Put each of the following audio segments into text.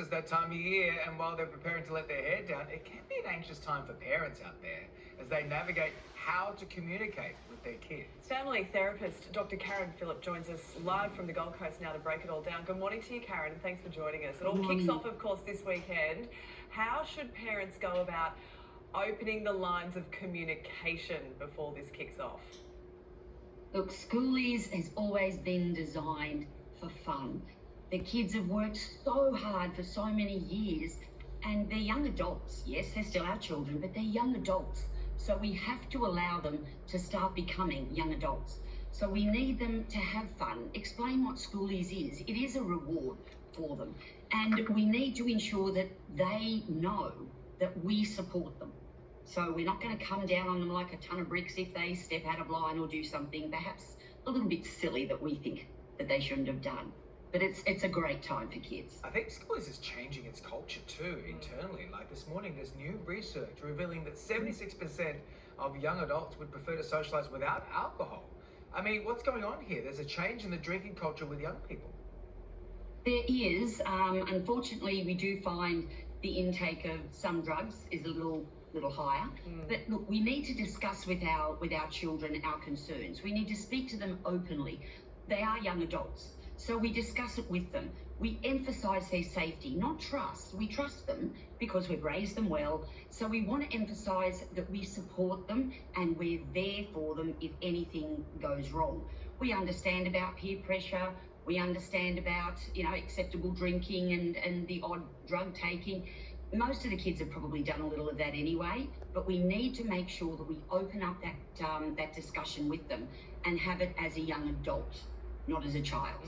is that time of year, and while they're preparing to let their hair down, it can be an anxious time for parents out there as they navigate how to communicate with their kids. Family therapist Dr. Karen Phillip joins us live from the Gold Coast now to break it all down. Good morning to you, Karen, and thanks for joining us. It all kicks off, of course, this weekend. How should parents go about opening the lines of communication before this kicks off? Look, Schoolies has always been designed for fun. The kids have worked so hard for so many years, and they're young adults. Yes, they're still our children, but they're young adults. So we have to allow them to start becoming young adults. So we need them to have fun, explain what Schoolies is. It is a reward for them. And we need to ensure that they know that we support them. So we're not going to come down on them like a ton of bricks if they step out of line or do something perhaps a little bit silly that we think that they shouldn't have done. But it's a great time for kids. I think Schoolies is changing its culture too internally. Like this morning, there's new research revealing that 76% of young adults would prefer to socialize without alcohol. I mean, what's going on here? There's a change in the drinking culture with young people. There is. Unfortunately, we do find the intake of some drugs is a little higher. But look, we need to discuss with our children our concerns. We need to speak to them openly. They are young adults. So we discuss it with them. We emphasise their safety, not trust. We trust them because we've raised them well. So we want to emphasise that we support them and we're there for them if anything goes wrong. We understand about peer pressure. We understand about, acceptable drinking and the odd drug taking. Most of the kids have probably done a little of that anyway, but we need to make sure that we open up that discussion with them and have it as a young adult, not as a child.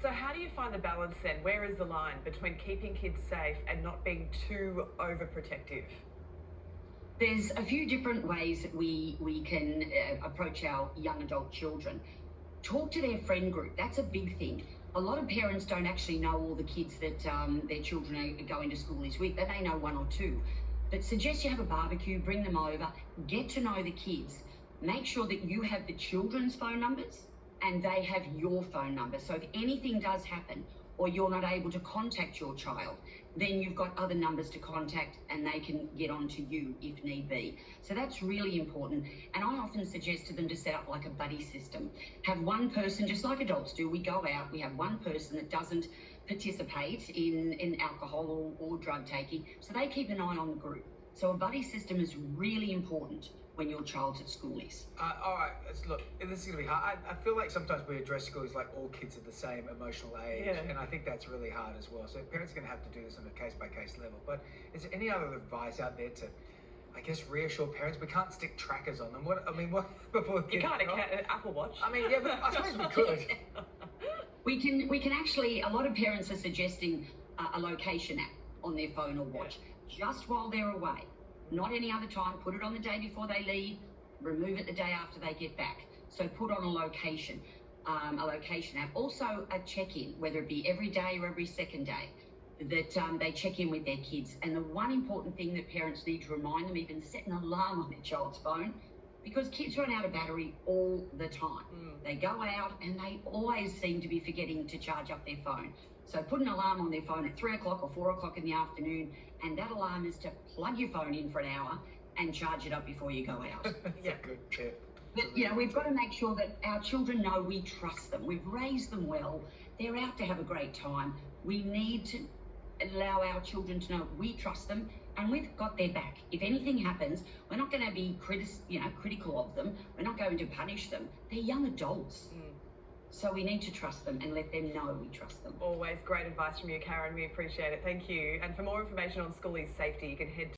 So how do you find the balance then? Where is the line between keeping kids safe and not being too overprotective? There's a few different ways that we can approach our young adult children. Talk to their friend group. That's a big thing. A lot of parents don't actually know all the kids that their children are going to Schoolies with. They may know one or two. But suggest you have a barbecue, bring them over, get to know the kids. Make sure that you have the children's phone numbers and they have your phone number. So if anything does happen or you're not able to contact your child, then you've got other numbers to contact and they can get on to you if need be. So that's really important. And I often suggest to them to set up like a buddy system. Have one person, just like adults do, we go out, we have one person that doesn't participate in alcohol or drug taking, so they keep an eye on the group. So a buddy system is really important when your child's at Schoolies. All right, look, this is going to be hard. I feel like sometimes we address Schoolies like all kids are the same emotional age, and I think that's really hard as well. So parents are going to have to do this on a case-by-case level. But is there any other advice out there to, I guess, reassure parents? We can't stick trackers on them. What before kids? You can't Apple Watch. I mean, yeah, but I suppose we could. We can actually, a lot of parents are suggesting a location app on their phone or watch just while they're away. Not any other time. Put it on the day before they leave, remove it the day after they get back. So put on a location app. Also a check-in, whether it be every day or every second day, that they check in with their kids. And the one important thing that parents need to remind them, even set an alarm on their child's phone, because kids run out of battery all the time. They go out and they always seem to be forgetting to charge up their phone. So put an alarm on their phone at 3 o'clock or 4 o'clock in the afternoon, and that alarm is to plug your phone in for an hour and charge it up before you go out. That's a good tip. But, we've got to make sure that our children know we trust them. We've raised them well. They're out to have a great time. We need to allow our children to know we trust them and we've got their back. If anything happens, we're not going to be critical of them. We're not going to punish them. They're young adults. So we need to trust them and let them know we trust them. Always great advice from you, Karen. We appreciate it. Thank you. And for more information on Schoolies safety, you can head